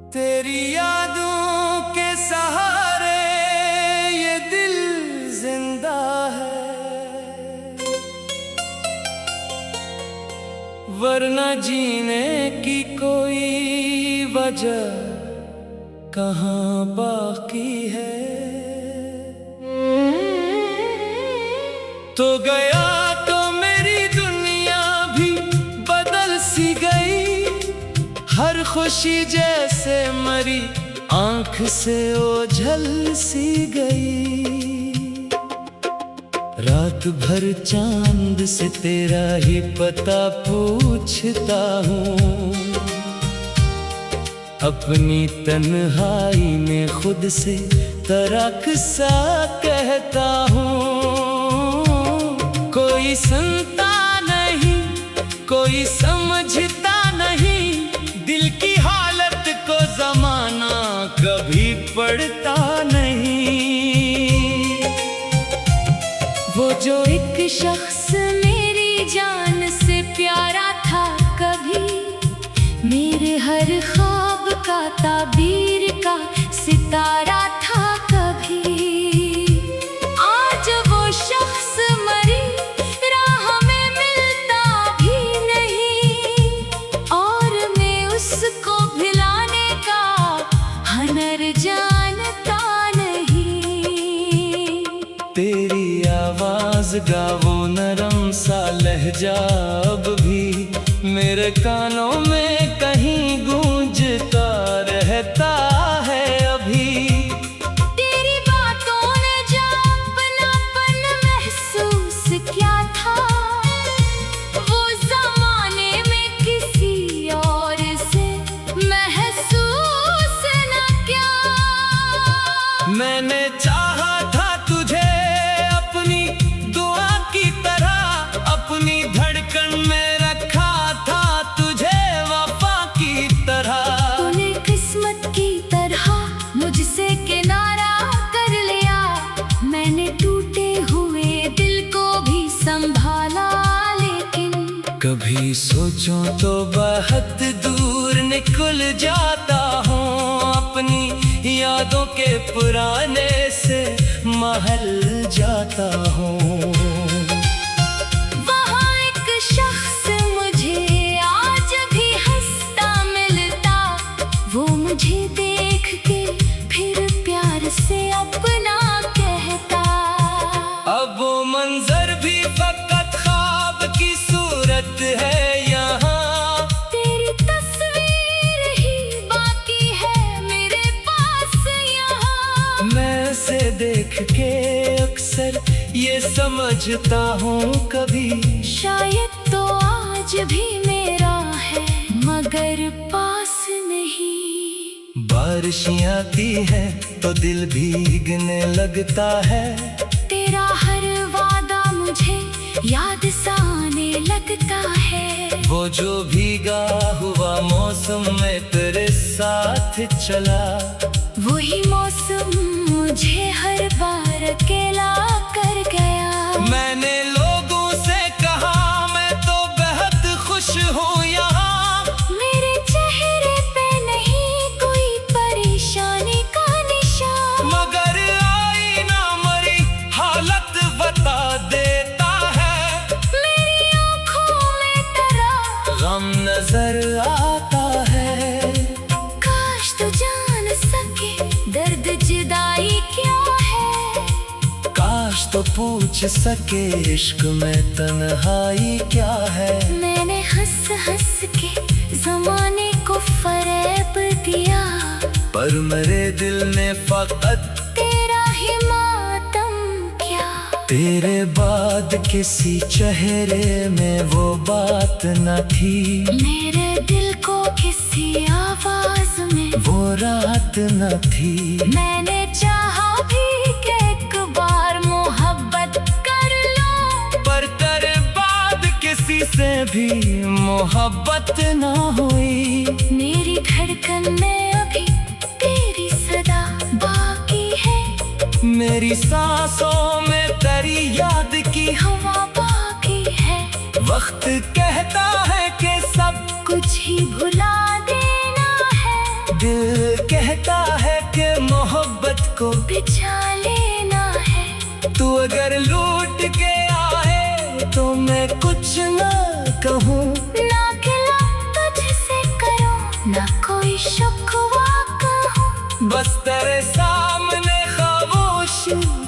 तेरी यादों के सहारे ये दिल जिंदा है, वरना जीने की कोई वजह कहाँ बाकी है। तो गया तो मेरी दुनिया भी बदल सी गई, हर खुशी जैसे मरी आंख से ओझल सी गई। रात भर चांद से तेरा ही पता पूछता हूँ, अपनी तन्हाई में खुद से तराक सा कहता हूँ। कोई सुनता नहीं, कोई समझता नहीं, दिल की हालत को ज़माना कभी पढ़ता नहीं। वो जो एक शख्स मेरी जान से प्यारा था, कभी मेरे हर ख्वाब का ताबीर का सितारा था, कभी आज वो शख्स मरी राह में मिलता भी नहीं, और मैं उसको भुलाने का हुनर जानता नहीं। तेरी आवाज का वो नरम सा लहजा अब भी मेरे कानों में कहीं गूंजता रहता है अभी। तेरी बातों ने जो अपनापन महसूस किया था, वो ज़माने में किसी और से महसूस न किया। मैंने चाहा था तुझे अपनी दुआ की तरह, अपनी धड़कन में रखा था तुझे वफा की तरह। तूने किस्मत की तरह मुझसे किनारा कर लिया, मैंने टूटे हुए दिल को भी संभाला। लेकिन कभी सोचूं तो बहुत दूर निकल जाता हूँ, अपनी यादों के पुराने से महल जाता हूँ। वहाँ एक शख्स मुझे आज भी हंसता मिलता, वो मुझे देख के फिर प्यार से अपना कहता। अब वो मंजर भी फकत ख्वाब की सूरत है यहाँ, तेरी तस्वीर ही बाकी है मेरे पास यहाँ। मैं से देख के अक्सर ये समझता हूँ कभी, शायद तो आज भी मेरा है मगर पास नहीं। बारिशें आती है तो दिल भीगने लगता है, तेरा हर वादा मुझे याद सा आने लगता है। वो जो भीगा हुआ मौसम में तेरे साथ चला, वही मौसम मुझे हर बार अकेला कर गया। मैंने लोगों से कहा मैं तो बेहद खुश हूँ यहाँ, मेरे चेहरे पे नहीं कोई परेशानी का निशान, मगर आईना मरी हालत बता देता है। मेरी आँखों में तेरा गम नजर आता है, काश तू जान सके दर्द जुदाई क्या है। काश तो पूछ सके इश्क में तन्हाई क्या है। मैंने हंस हंस के ज़माने को फरेब दिया, पर मेरे दिल ने फकत तेरा ही मातम किया। तेरे बाद किसी चेहरे में वो बात न थी, मेरे दिल को किसी आवाज में वो रात न थी। मैंने चाहा भी कि एक बार मोहब्बत कर लो, पर तेरे बाद किसी से भी मोहब्बत न हुई। मेरी धड़कन में अभी तेरी सदा बाकी है, मेरी सांसों में तेरी याद की हवा बाकी है। वक्त कहता है कि सब कुछ ही भुला देना है, दिल कहता है कि मोहब्बत को बिछा लेना है। तू अगर लूट के आए तो मैं कुछ ना कहूँ, ना गिला तुझसे करूं, ना कोई शिकवा कहूं। बस तेरे सामने खामोश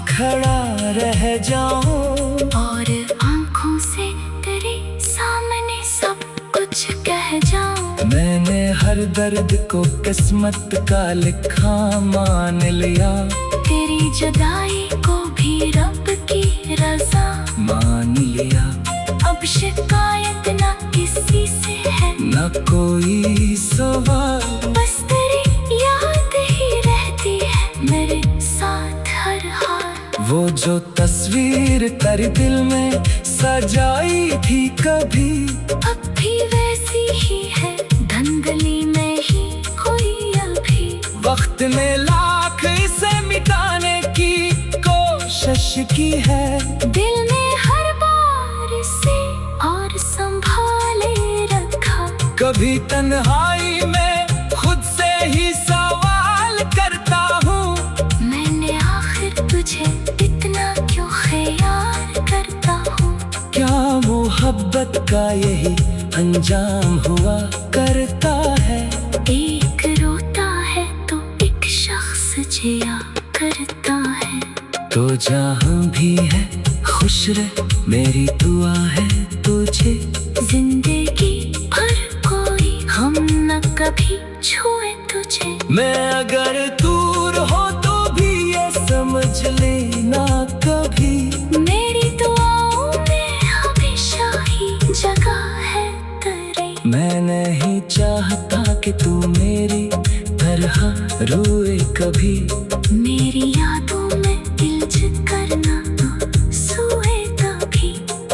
खड़ा रह जाऊं और आंखों से तेरे सामने सब कुछ कह जाऊं। मैंने हर दर्द को किस्मत का लिखा मान लिया, तेरी जुदाई को भी रब की रजा मान लिया। अब शिकायत ना किसी से है, न कोई सवाल, बस तेरी याद ही रहती है मेरे साथ हर हाल। वो जो तस्वीर तेरे दिल में सजाई थी कभी, अब भी वैसी ही है, धंधली में ही कोई अभी। वक्त ने लाख इसे मिटाने की कोशिश की है, दिल में हर बार से और संभाले रखा। कभी तन्हाई में खुद से ही सवाल करता हूँ, मैंने आखिर तुझे इतना क्यों ख्याल करता हूँ। क्या मोहब्बत का यही अंजाम हुआ करता है। एक रोता है तो एक शख्स जिया करता है। तो जहाँ भी है खुश रह, मेरी दुआ है तुझे। जिंदगी भर कोई हम न कभी छुए तुझे। मैं अगर दूर हो तो भी ये समझ लेना कभी, मेरी दुआओं में हमेशा ही जगह है तेरी। मैं नहीं चाहता कि तू मेरी तरह रोए कभी। मेरी यादों में दिल करना तो सोए तभी।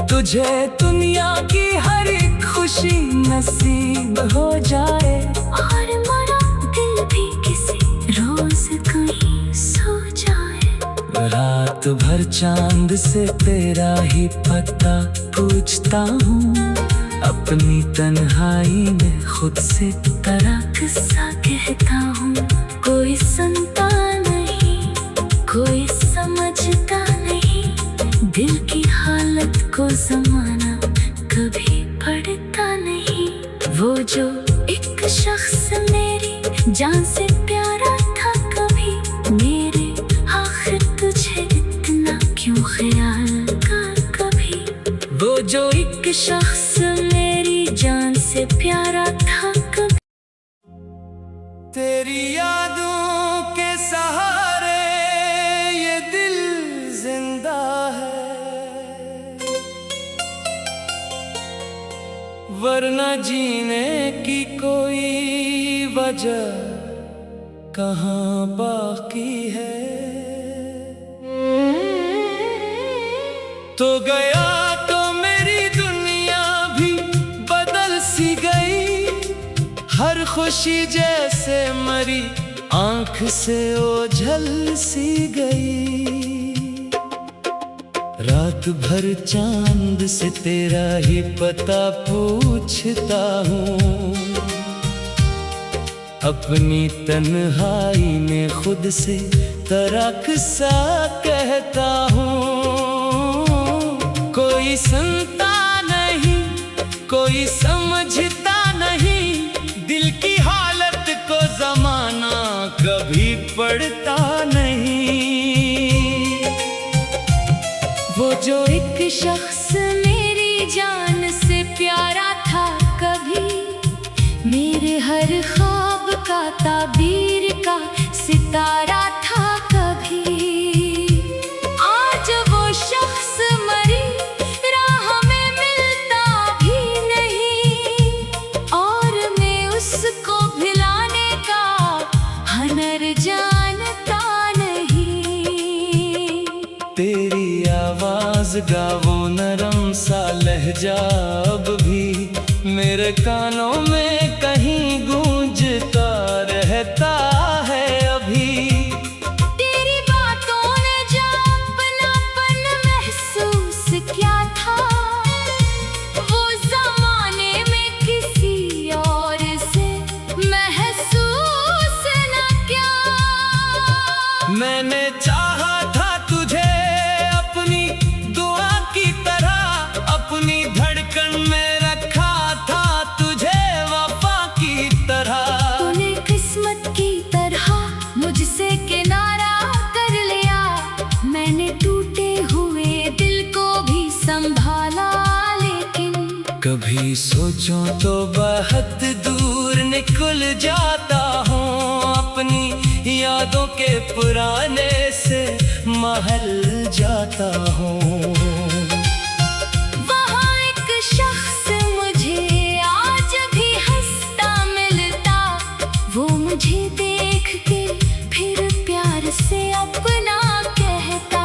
तुझे दुनिया की हर एक खुशी नसीब हो जाए, और मरा दिल भी किसी रोज कहीं सो जाए। रात भर चांद से तेरा ही पता पूछता हूँ, अपनी तन्हाई में खुद से तेरा किस्सा कहता हूँ। कोई सुनता नहीं, कोई समझता नहीं, दिल की हालत को जमाना कभी पढ़ता नहीं। वो जो एक शख्स मेरी जान से प्यारा था कभी, मेरे आखिर तुझे इतना क्यों ख्याल कर कभी। वो जो एक शख्स मेरी जान से प्यारा था कभी। तेरी यादों के सहारे ये दिल जिंदा है, वरना जीने की कोई वजह कहाँ बाकी है। तो गया तो मेरी दुनिया भी बदल सी गई, हर खुशी जैसे मरी आंख से ओझल सी गई। रात भर चांद से तेरा ही पता पूछता हूँ, अपनी तन्हाई में खुद से तरक सा कहता हूँ। कोई सुनता नहीं, कोई समझता नहीं, दिल की हालत को जमाना कभी पढ़ता नहीं। वो जो एक शख्स मेरी जान से प्यारा था कभी, मेरे हर ख्वाब का ताबीर का सितारा था कभी। आज वो शख्स मरी राह में मिलता भी नहीं, और मैं उसको भुलाने का हनर जानता नहीं। तेरी आवाज गावो नरम सा लहजा अब भी मेरे कानों में कहीं गूंजता रहता है अभी। तेरी बातों ने जो अपनापन महसूस किया था, वो जमाने में किसी और से महसूस मैंने चाहा था तुझे अपनी दुआ की तरह, अपनी धड़कन में रखा था तुझे वफा की तरह। तूने किस्मत की तरह मुझसे किनारा कर लिया, मैंने टूटे हुए दिल को भी संभाला। लेकिन कभी सोचूं तो बहुत दूर निकल जाता हूँ, अपनी यादों के पुराने से महल जाता हूँ। वहाँ एक शख्स मुझे आज भी हंसता मिलता, वो मुझे देख के फिर प्यार से अपना कहता।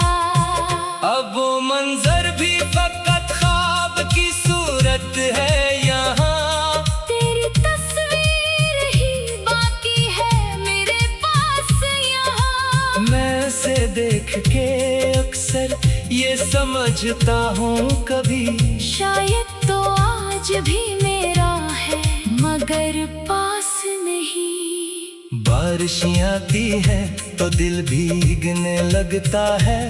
अब वो मंजर भी फकत ख्वाब की सूरत है यहाँ, तेरी तस्वीर ही बाकी है मेरे पास यहाँ। मैं से देख के अक्सर ये समझता हूँ कभी शायद तो आज भी मेरा है मगर पास नहीं। बारिशें आती है तो दिल भीगने लगता है,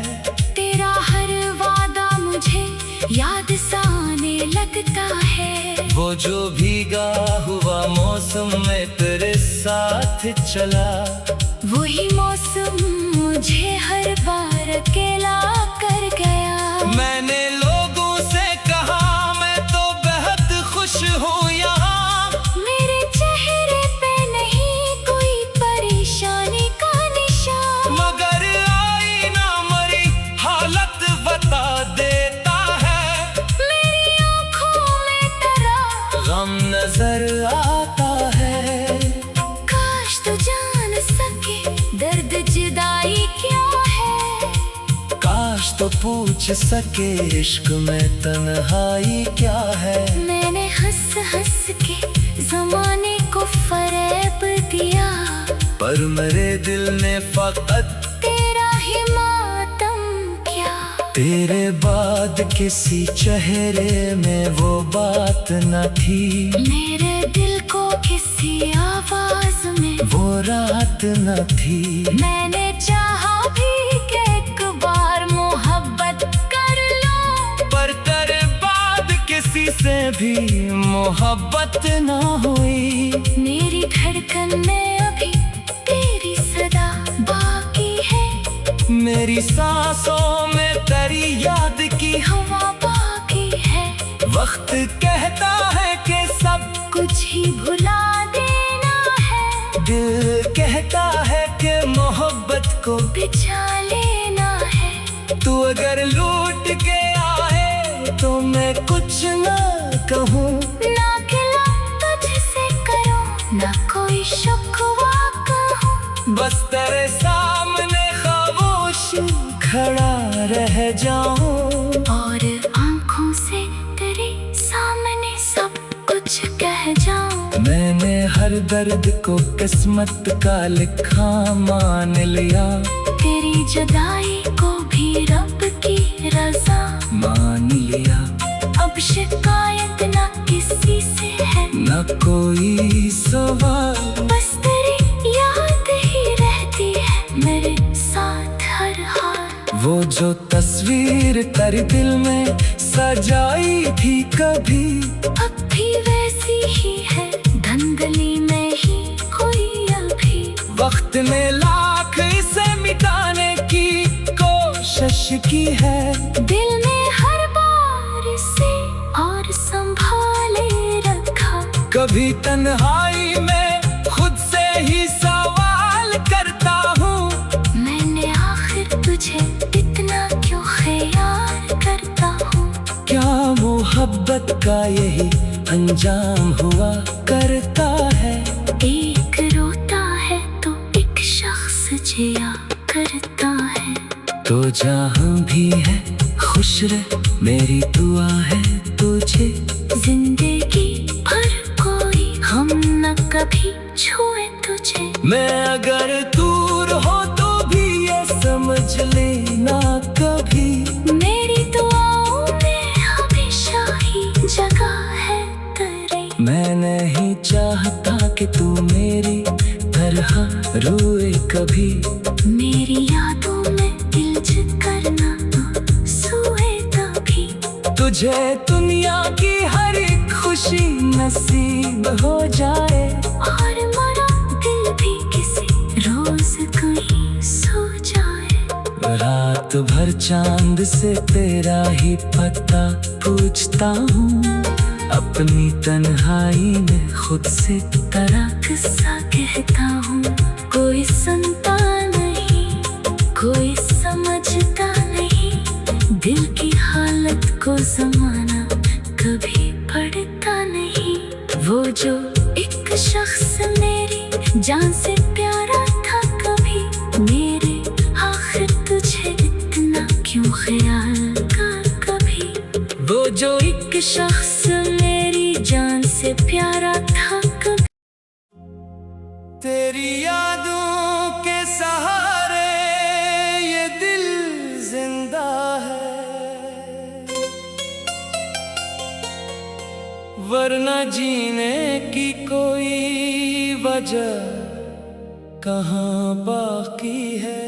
तेरा हर वादा मुझे याद सा आने लगता है। वो जो भीगा हुआ मौसम में तेरे साथ चला, वही मौसम मुझे हर बार अकेला कर गया। मैंने लोगों से कहा मैं तो बेहद खुश हूँ यहाँ, मेरे चेहरे पे नहीं कोई परेशानी का निशान, मगर आईना मरी हालत बता देता है। मेरी आँखों में तेरा गम नजर आता है, काश तू जान सके दर्द जुदाई क्या है। काश तो पूछ सके इश्क में तन्हाई क्या है। मैंने हंस हंस के जमाने को फरेब दिया, पर मेरे दिल ने फकत तेरा ही मातम किया। तेरे बाद किसी चेहरे में वो बात न थी, मेरे दिल को किसी आवाज में वो रात न थी। मैंने चाहा भी कि एक बार मोहब्बत कर लो, पर तेरे बाद किसी से भी मोहब्बत न हुई। मेरी धड़कन में अभी तेरी सदा बाकी है, मेरी सांसों में तेरी याद की हवा बाकी है। वक्त कहता है कि सब कुछ ही भुला देना है, दिल कहता है कि मोहब्बत को बिछा लेना है। तू अगर लूट के आए तो मैं कुछ ना कहूँ, ना गिला तुझसे करूं ना कोई शिकवा कहूं, बस तेरे सामने खामोश खड़ा रह जाऊं और आंखों से तेरे सामने सब कुछ कह जाऊं। मैंने हर दर्द को किस्मत का लिखा मान लिया, तेरी जुदाई को भी रब की रजा मान लिया। अब शिकायत ना किसी से है, न कोई सवाल, बस तेरी याद ही रहती है मेरे साथ हर हाल। वो जो तस्वीर तेरे दिल में सजाई थी कभी, अब भी वैसी ही है धंधली में ही कोई अभी। वक्त ने लाख इसे मिटाने की कोशिश की है, दिल ने हर बार से और संभाले रखा। कभी तन्हाई में खुद से ही सवाल करता हूँ, मैंने आखिर तुझे इतना क्यों ख्याल करता हूँ। क्या मोहब्बत का यही अंजाम हुआ करता है। एक रोता है तो एक शख्स जिया करता है। तो जहाँ भी है खुश रह, मेरी दुआ है तुझे। जिंदगी भर कोई हम न कभी छुए तुझे। मैं अगर दूर हो तो भी ये समझ लेना कभी, मेरी दुआओं में हमेशा ही जगह है तेरी। मैं नहीं चाहता कि तू मेरी तरह रोए कभी। मेरी यादों में गिल्ज करना सोए कभी। तुझे दुनिया की हर एक खुशी नसीब हो जाए, और मरा दिल भी किसी रोज कहीं सो जाए। रात भर चांद से तेरा ही पता पूछता हूँ, अपनी तन्हाई में खुद से तरह किस्सा कहता हूँ। कोई सुनता नहीं, कोई समझता नहीं, दिल की हालत को जमाना कभी पढ़ता नहीं। वो जो एक शख्स मेरी जान से प्यारा था कभी, मेरे आखिर तुझे इतना क्यों ख्याल कर कभी। वो जो एक शख्स मेरी जान से प्यारा था कभी। तेरी यादों के सहारे ये दिल जिंदा है, वरना जीने की कोई वजह कहाँ बाकी है।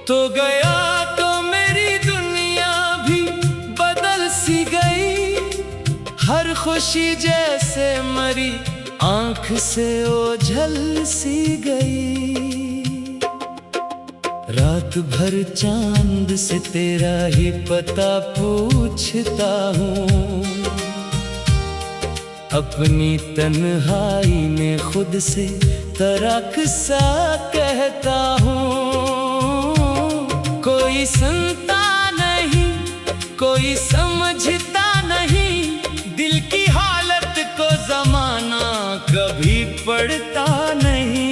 तो गया तो मेरी दुनिया भी बदल सी गई, हर खुशी जैसे मरी आंख से ओझल सी गई। रात भर चांद से तेरा ही पता पूछता हूँ, अपनी तन्हाई में खुद से तरक सा कहता हूँ। कोई सुनता नहीं, कोई समझता नहीं, दिल की हालत को जमाना कभी पढ़ता नहीं।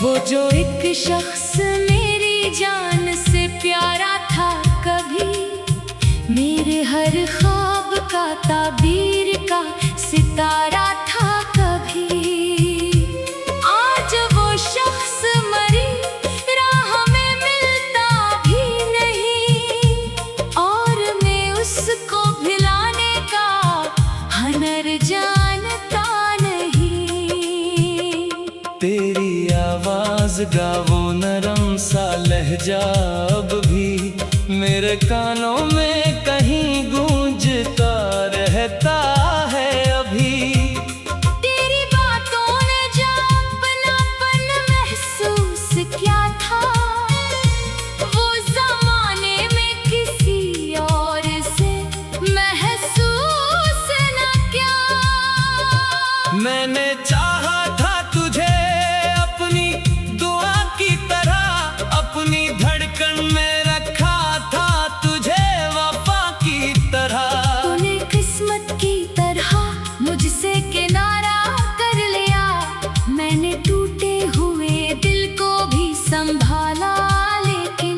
वो जो एक शख्स मेरी जान से प्यारा था कभी, मेरे हर ख्वाब का ताबीर का सितारा था कभी। आज वो शख्स मरी, राह में मिलता भी नहीं, और मैं उसको भुलाने का हुनर जानता नहीं। तेरी आवाज गावो नरम सा लहजा अब भी मेरे कानों में कहीं गूंजता रहता है अभी। तेरी बातों ने जो अपनापन महसूस किया था, वो जमाने में किसी और से महसूस न किया। मैंने चाहा था तुझे अपनी दुआ की तरह, अपनी धड़कन में रखा था तुझे वफा की तरह। तूने किस्मत की तरह मुझसे किनारा कर लिया, मैंने टूटे हुए दिल को भी संभाला। लेकिन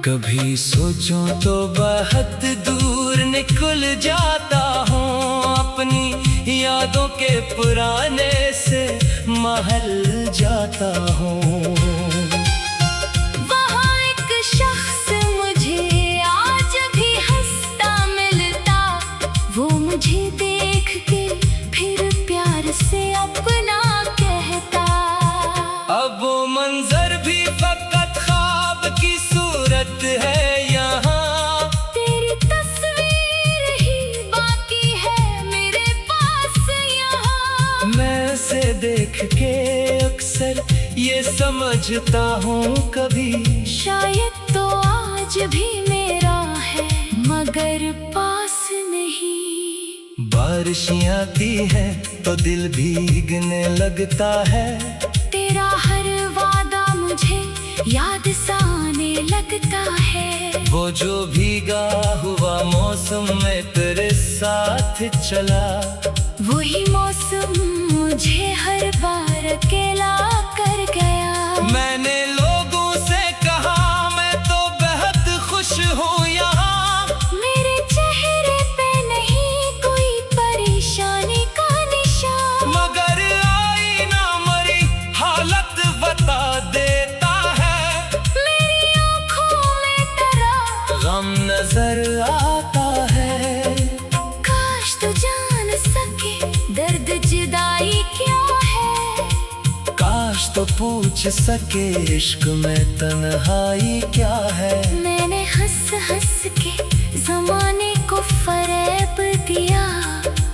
कभी सोचूं तो बहुत दूर निकल जाता हूँ, अपनी यादों के पुराने से महल जाता हूँ। वहाँ एक शख्स मुझे आज भी हंसता मिलता, वो मुझे देख के फिर प्यार से अपना कहता। अब वो मंजर भी फकत ख्वाब की सूरत है यहाँ, तेरी तस्वीर ही बाकी है मेरे पास यहाँ। मैं उसे देख के अक्सर ये समझता हूँ कभी, शायद तो आज भी मेरा है मगर पास नहीं। बारिश आती है तो दिल भीगने लगता है, तेरा हर वादा मुझे याद सा आने लगता है। वो जो भीगा हुआ मौसम में तेरे साथ चला, वही मौसम मुझे हर बार अकेला कर गया। मैंने लोगों से कहा मैं तो बेहद खुश हूँ यहाँ, मेरे चेहरे पे नहीं कोई परेशानी का निशान, मगर आईना मरी हालत बता देता है। मेरी आँखों में तेरा गम नजर आता है। काश तू जान पूछ सके इश्क में तन्हाई क्या है। मैंने हंस हंस के जमाने को फरेब दिया,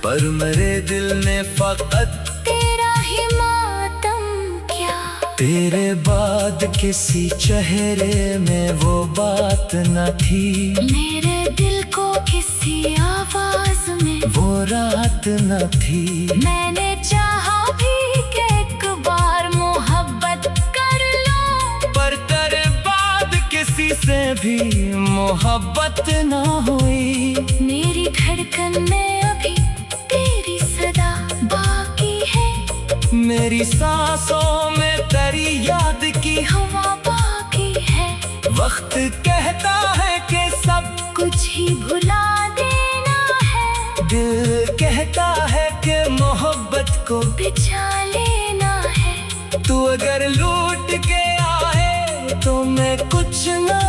पर मेरे दिल ने फकत तेरा ही मातम किया। तेरे बाद किसी चेहरे में वो बात न थी, मेरे दिल को किसी आवाज में वो रात न थी। मैंने चाहा भी कि एक बार मोहब्बत कर लो, पर तेरे बाद किसी से भी मोहब्बत न हुई। मेरी धड़कन में अभी तेरी सदा बाकी है, मेरी सांसों में तेरी याद की हवा बाकी है। वक्त कहता है कि सब कुछ ही भुला देना है, दिल कहता है कि मोहब्बत को बिछा लेना है। तू अगर लूट के आए तो मैं कुछ ना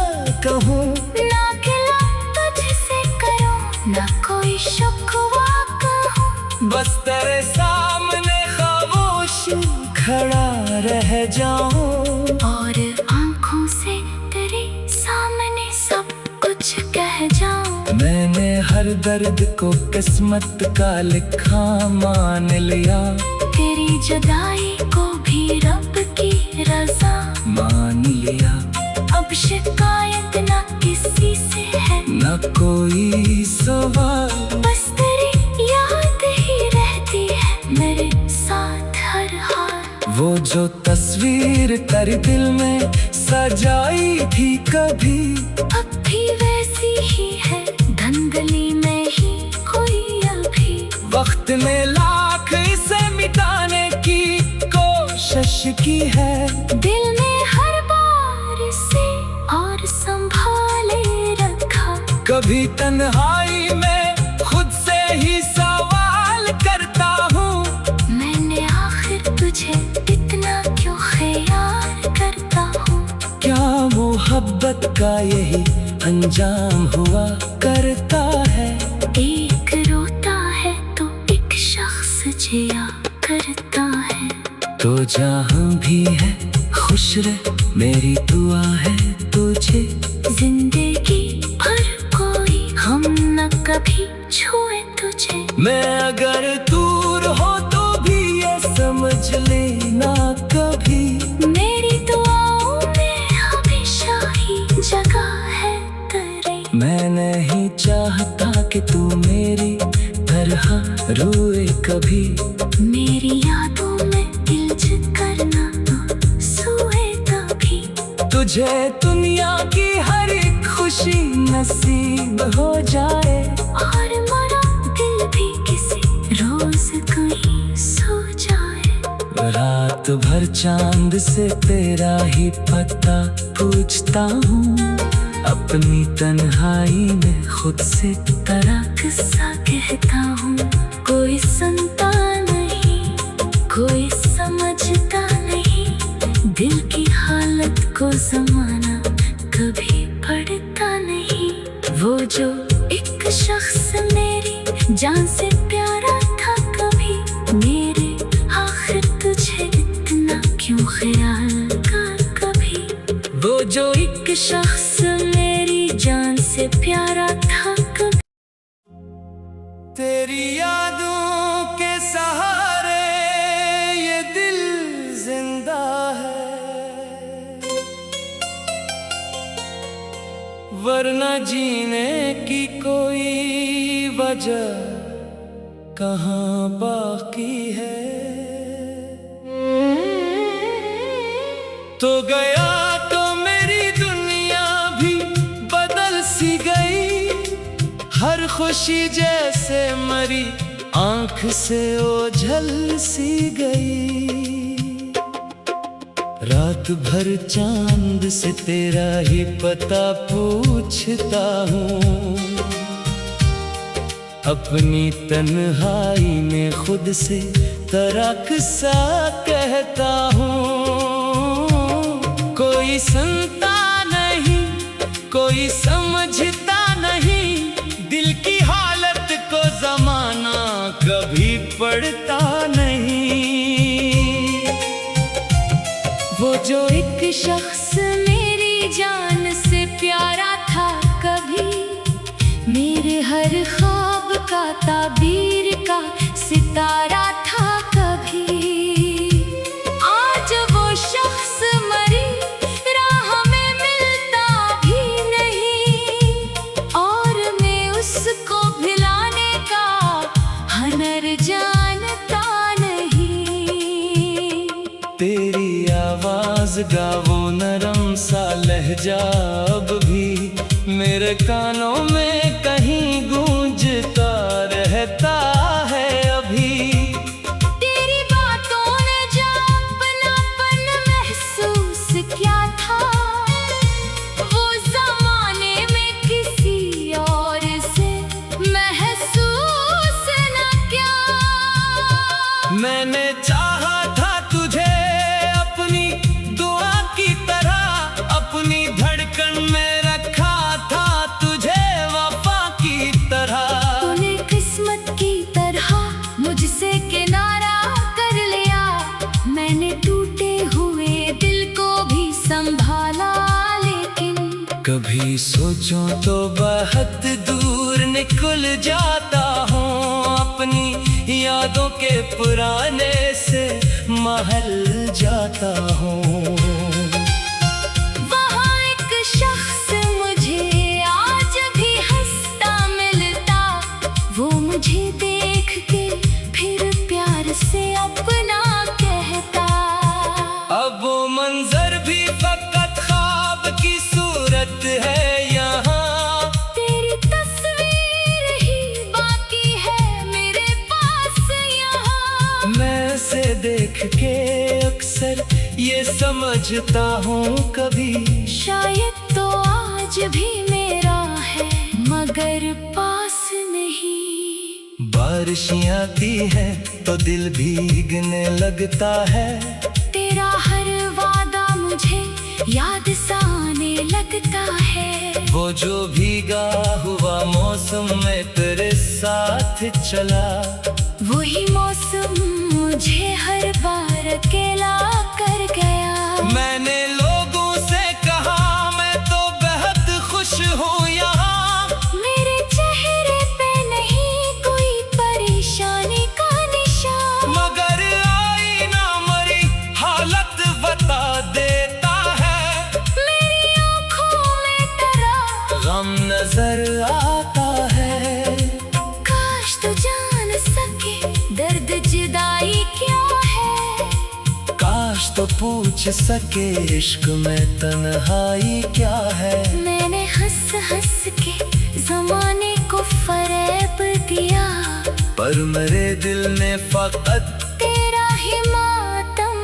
कहूँ, ना गिला तुझसे करूं, ना कोई शिकवा कहूं। बस तेरे सामने खामोश खड़ा रह जाऊं, और आंखों से तेरे सामने सब कुछ कह जाऊं। मैंने हर दर्द को किस्मत का लिखा मान लिया, तेरी जुदाई को भी रब की रजा मान लिया। अब शिकायत ना किसी से है, न कोई सवाल, बस तेरी याद ही रहती है मेरे साथ हर हाल। वो जो तस्वीर तेरे दिल में सजाई थी कभी, अब भी वैसी ही है, धंधली में ही कोई अभी। वक्त ने लाख इसे मिटाने की कोशिश की है, दिल ने हर बार से और संभाले रखा। कभी तन्हाई में खुद से ही सवाल करता हूँ, मैंने आखिर तुझे इतना क्यों ख्याल करता हूँ। क्या मोहब्बत का यही अंजाम हुआ करता है। एक रोता है तो एक शख्स जिया करता है। तो जहाँ भी है खुश रह, मेरी दुआ है तुझे। जिंदगी भर कोई हम न कभी छुए तुझे। मैं अगर दूर हो तो भी ये समझ लेना कभी, मेरी दुआओं में हमेशा ही जगह है तेरी। मैं नहीं चाहता कि तू मेरी तरह रोए कभी। मेरी यादों में गिल्ज करना तो सोए कभी। तुझे दुनिया की हर एक खुशी नसीब हो जाए, और मरा दिल भी किसी रोज कहीं सो जाए। रात भर चांद से तेरा ही पता पूछता हूँ, अपनी तन्हाई में खुद से तरह किस्सा कहता हूँ। कोई सुनता नहीं, कोई समझता नहीं, दिल की हालत को जमाना कभी पढ़ता नहीं। वो जो एक शख्स मेरी जान से प्यारा था कभी, मेरे आखिर तुझे इतना क्यों ख्याल कर कभी। वो जो एक शख्स मेरी जान से प्यारा था कभी। तेरी यादों के सहारे ये दिल जिंदा है, वरना जीने की कोई वजह कहाँ बाकी है। तो गया तो मेरी दुनिया भी बदल सी गई, हर खुशी जैसे मरी आंख से ओझल सी गई। रात भर चांद से तेरा ही पता पूछता हूँ, अपनी तन्हाई में खुद से तराक सा कहता हूँ। कोई सुनता नहीं, कोई समझता नहीं, दिल की हालत को जमाना कभी पढ़ता नहीं। शख्स मेरी जान से प्यारा था कभी, मेरे हर ख्वाब का ताबीर का सितारा था कभी। आज वो शख्स मरी, राह में मिलता भी नहीं, और मैं उसको भुलाने का हुनर जानता नहीं। तेरी आवाज का वो नरम सा लहजा अब भी मेरे कानों में कहीं गूंजता रहता है अभी। तेरी बातों ने जो अपनापन महसूस किया था, वो जमाने में किसी और से महसूस न किया। मैंने चाहा था तुझे अपनी दुआ की तरह, अपनी धड़कन में रखा था तुझे वफा की तरह। तूने किस्मत की तरह मुझसे किनारा कर लिया, मैंने टूटे हुए दिल को भी संभाला। लेकिन कभी सोचूं तो बहुत दूर निकल जाता हूँ, अपनी यादों के पुराने से महल जाता हूँ। वहाँ एक शख्स मुझे आज भी हंसता मिलता, वो मुझे देख के फिर प्यार से अपना कहता। अब वो मंजर भी फकत ख्वाब की सूरत है यहाँ, तेरी तस्वीर ही बाकी है मेरे पास यहाँ। मैं से देख के अक्सर ये समझता हूँ कभी, शायद तो आज भी मेरा है मगर पास नहीं। बारिशें आती है तो दिल भीगने लगता है, तेरा हर वादा मुझे याद सा आने लगता है। वो जो भीगा हुआ मौसम में तेरे साथ चला, वही मौसम मुझे हर बार अकेला कर गया। मैंने लोगों से कहा मैं तो बेहद खुश हूँ यहाँ, मेरे चेहरे पे नहीं कोई परेशानी का निशान, मगर आईना मरी हालत बता देता है। मेरी आँखों में तेरा गम नजर आता है। काश तू जान सके दर्द जुदाई क्या है, काश तो पूछ सके इश्क में तन्हाई क्या है। मैंने हंस हंस के जमाने को फरेब दिया, पर मेरे दिल ने फकत तेरा ही मातम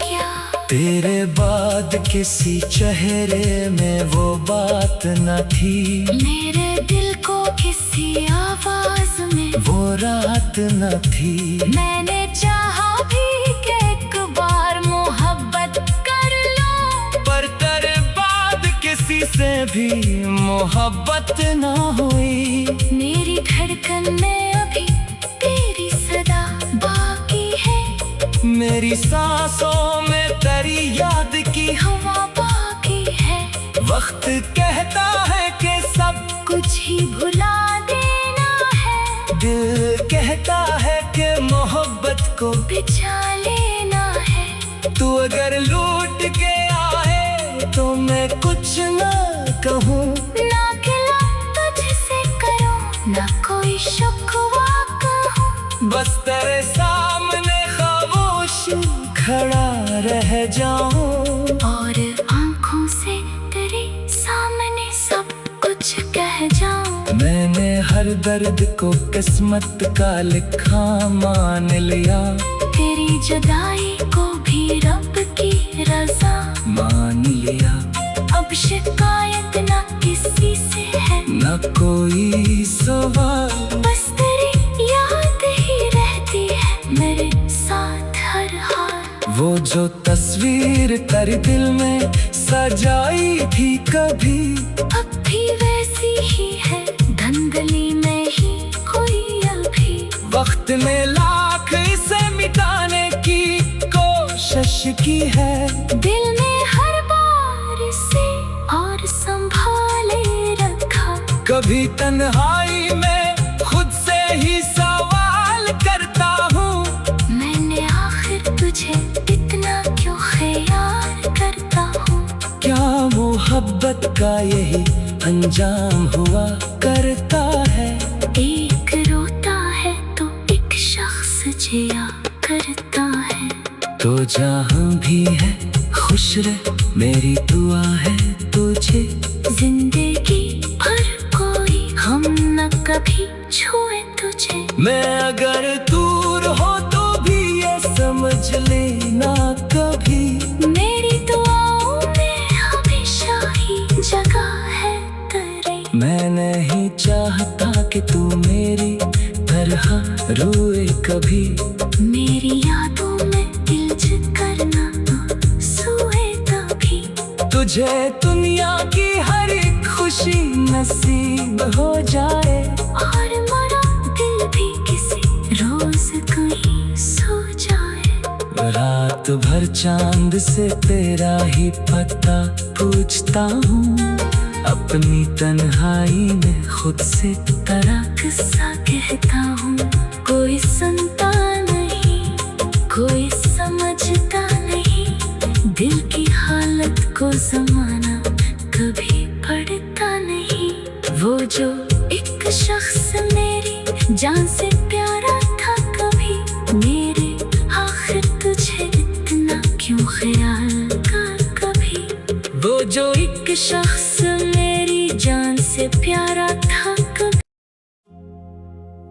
किया। तेरे बाद किसी चेहरे में वो बात न थी, मेरे दिल को किसी आवाज में वो रात न थी। मैंने चाहा भी कि एक बार मोहब्बत कर लो, पर तेरे बाद किसी से भी मोहब्बत न हुई। मेरी धड़कन में अभी तेरी सदा बाकी है, मेरी सांसों में तेरी याद की हवा बाकी है। वक्त कहता है कि सब कुछ ही भुला देना है, दिल कहता है कि मोहब्बत को बिछा लेना है। तू अगर लूट के आए तो मैं कुछ न कहूँ, ना गिला तुझसे करो ना कोई शिकवा कहूँ, बस तेरे सामने खामोश खड़ा रह जाऊं, और आँखों से तेरे सामने सब कुछ कह जाऊं। मैंने हर दर्द को किस्मत का लिखा मान लिया, तेरी जुदाई को भी रब की रजा मान लिया। अब शिकायत ना किसी से है, न कोई सवाल, बस तेरी याद ही रहती है मेरे साथ हर हाल। वो जो तस्वीर तेरे दिल में सजाई थी कभी, अब भी वैसी ही है, धंधली में ही कोई अभी। वक्त में लाख इसे मिटाने की कोशिश की है, दिल में हर बार कभी तन्हाई में खुद से ही सवाल करता हूँ, मैंने आखिर तुझे इतना क्यों ख्याल करता हूँ। क्या मोहब्बत का यही अंजाम हुआ करता है। एक रोता है तो एक शख्स जिया करता है। तो जहाँ भी है खुश रह, मेरी दुआ है तुझे। जिंदगी भर कोई हम न कभी छुए तुझे। मैं अगर दूर हो तो भी ये समझ लेना कभी, मेरी दुआओं में हमेशा ही जगह है तेरी। मैं नहीं चाहता कि तू मेरी तरह रोए कभी। मेरी यादों में दिल करना सोए तभी। तुझे दुनिया की हर एक खुशी नसीब हो जाए, और मरा दिल भी किसी रोज कहीं सो जाए। रात भर चांद से तेरा ही पता पूछता हूँ, अपनी तन्हाई में खुद से तरह किस्सा कहता हूँ। कोई सुनता नहीं, कोई समझता नहीं, दिल की हालत को जमाना कभी पढ़ता नहीं। वो जो एक शख्स मेरी जान से प्यारा था कभी, मेरे आखिर तुझे इतना क्यों ख्याल कर कभी। वो जो एक शख्स मेरी जान से प्यारा था कभी।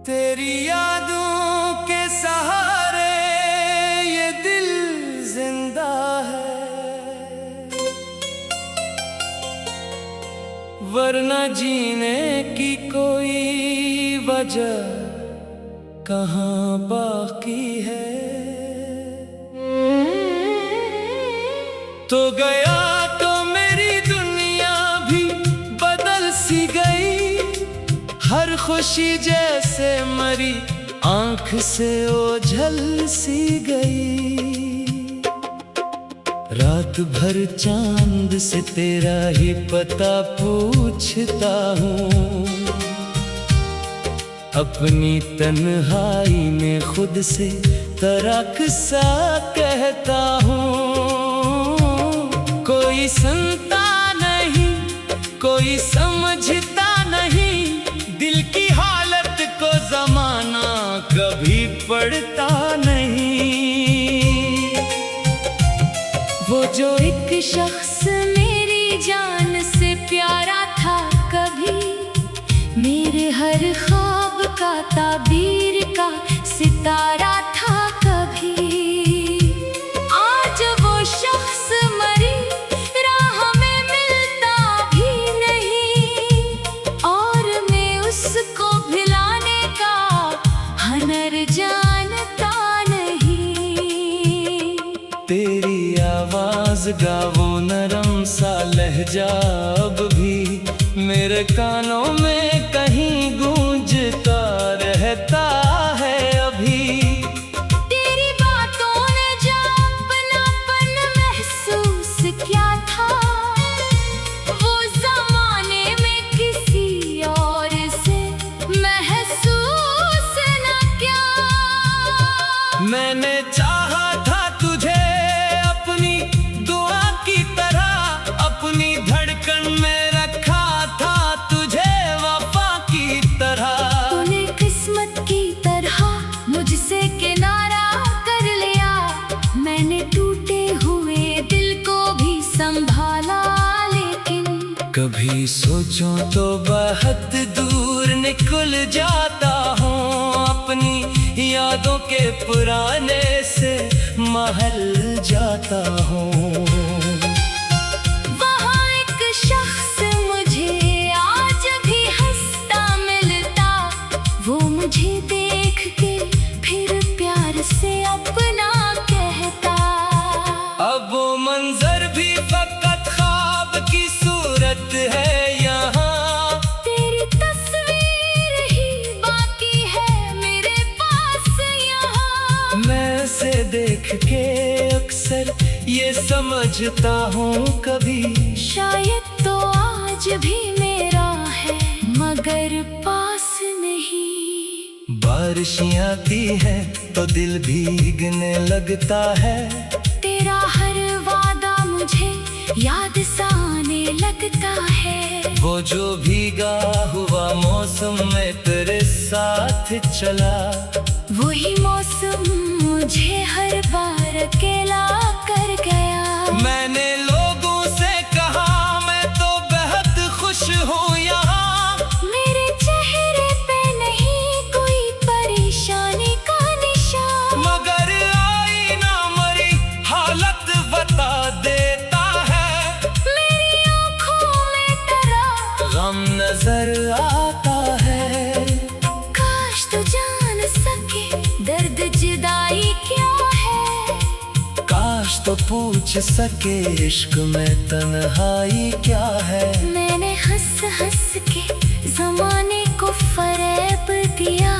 तेरी यादों के सहारे ये दिल जिंदा है, वरना जीने की कोई वजह कहाँ बाकी है। तो गया तो मेरी दुनिया भी बदल सी गई, हर खुशी जैसे मरी आंख से ओझल सी गई। रात भर चांद से तेरा ही पता पूछता हूँ, अपनी तन्हाई में खुद से तरक सा कहता हूँ। कोई सुनता नहीं, कोई समझता नहीं, दिल की हालत को जमाना कभी पढ़ता नहीं। वो जो एक शख्स मेरी जान से प्यारा था कभी, मेरे हर ख्वाब का ताबीर का सितारा था कभी। आज वो शख्स मरी राह में मिलता भी नहीं, और मैं उसको भुलाने का हनर जानता नहीं। तेरी आवाज गावो नरम सा लहजा अब भी मेरे कानों में कहीं गूंजता रहता है अभी। तेरी बातों ने जो अपनापन महसूस किया था, वो जमाने में किसी और से महसूस न किया। मैंने चाहा था तुझे अपनी दुआ की तरह, अपनी धड़कन में रखा था तुझे वफा की तरह। तूने किस्मत की तरह मुझसे किनारा कर लिया, मैंने टूटे हुए दिल को भी संभाला। लेकिन कभी सोचो तो बहुत दूर निकल जाता हूँ, अपनी यादों के पुराने से महल जाता हूँ। वहाँ एक शख्स मुझे आज भी हंसता मिलता, वो मुझे देख के फिर प्यार से अपना कहता। अब वो मंजर भी फकत ख्वाब की सूरत है यहाँ, तेरी तस्वीर ही बाकी है मेरे पास यहाँ। मैं उसे देख के अक्सर ये समझता हूँ कभी, शायद तो आज भी मेरा है, मगर मगर पास नहीं। बारिशें आती है तो दिल भीगने लगता है। तेरा हर वादा मुझे याद सा आने लगता है। वो जो भीगा हुआ मौसम में तेरे साथ चला, वही मौसम मुझे हर बार अकेला कर गया। मैंने लोगों से कहा मैं तो बेहद खुश हूँ यहाँ। मेरे चेहरे पे नहीं कोई परेशानी का निशान, मगर आईना मरी हालत बता देता है। मेरी आँखों में तेरा गम नजर आता है। काश तू जान सके दर्द जुदाई क्या है। काश तो पूछ सके इश्क में तन्हाई क्या है। मैंने हंस हंस के जमाने को फरेब दिया,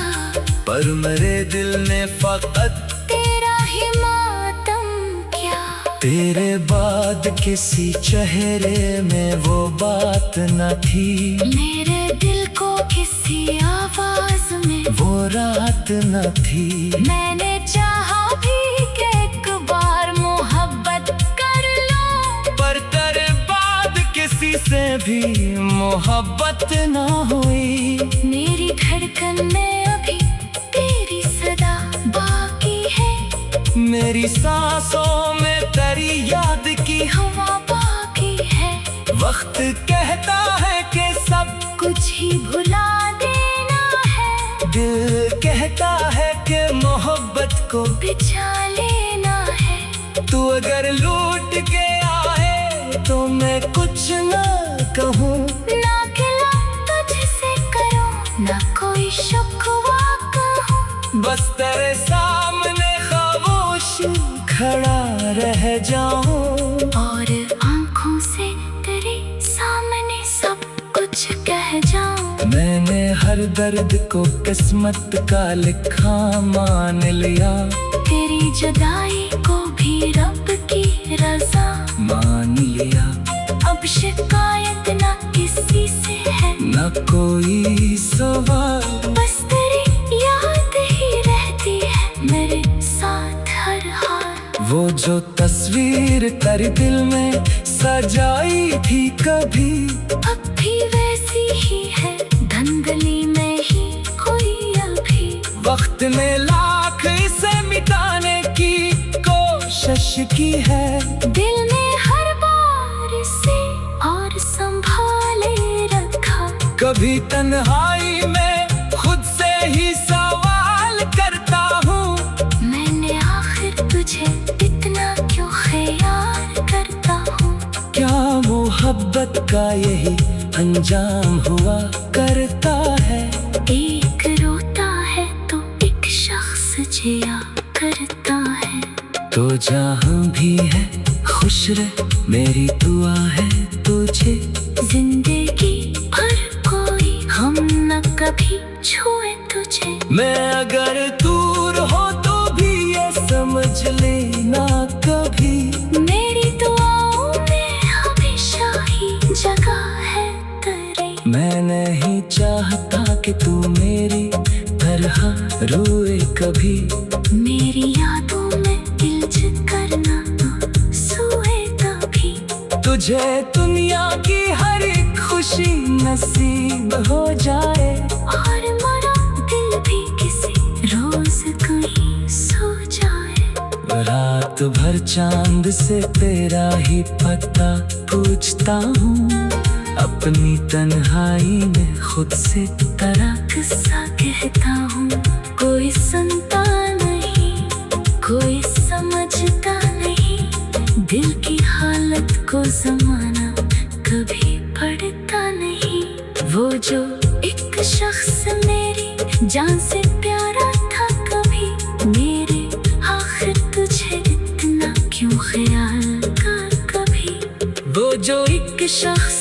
पर मेरे दिल ने फकत तेरा ही मातम किया। तेरे बाद किसी चेहरे में वो बात न थी। मेरे दिल को किसी आवाज में वो रात न थी। मैंने चाहा भी कि एक बार मोहब्बत कर लो, पर तेरे बाद किसी से भी मोहब्बत न हुई। मेरी धड़कन में अभी तेरी सदा बाकी है। मेरी सांसों में तेरी याद की हवा बाकी है। वक्त कहता है कि सब कुछ ही भुला देना है। दिल कहता है कि मोहब्बत को बिछा लेना है। तू अगर लूट के आए तो मैं कुछ न कहूँ। ना गिला तुझसे करो ना कोई शिकवा कहूँ। बस तेरे सामने खामोश खड़ा रह जाऊं। और आँखों से तेरे सामने सब कुछ कह जाऊं। मैंने हर दर्द को किस्मत का लिखा मान लिया। तेरी जुदाई को भी रब की रजा मान लिया। अब शिकायत ना किसी से है, न कोई सवाल। बस तेरी याद ही रहती है मेरे साथ हर हाल। वो जो तस्वीर तेरे दिल में सजाई थी कभी, अब भी वैसी ही है धंधली में ही कोई अभी। वक्त ने लाख इसे मिटाने की कोशिश की है। दिल ने हर बार से और संभाले रखा। कभी तन्हाई में खुद से ही सवाल करता हूँ। मैंने आखिर तुझे इतना क्यों ख्याल करता हूँ। क्या मोहब्बत का यही अंजाम हुआ करता है। एक रोता है तो एक शख्स जिया करता है। तो जहाँ भी है खुश रह, मेरी दुआ है तुझे। जिंदगी भर कोई हम न कभी छुए तुझे। मैं अगर दूर हो तो भी ये समझ लेना कभी। मेरी दुआओं में हमेशा ही जगह है तेरी। मैं नहीं चाहता कि तू मेरी तरह रोए कभी। मेरी यादों में गिल्ज करना तो सोए कभी। तुझे दुनिया की हर एक खुशी नसीब हो जाए। और मरा दिल भी किसी रोज कहीं सो जाए। रात भर चांद से तेरा ही पता पूछता हूँ। अपनी तन्हाई में खुद से तरह किस्सा कहता हूँ। कोई सुनता नहीं, कोई समझता नहीं। दिल की हालत को जमाना कभी पढ़ता नहीं। वो जो एक शख्स मेरी जान से प्यारा था कभी, मेरे आखिर तुझे इतना क्यों ख्याल कर कभी। वो जो एक शख्स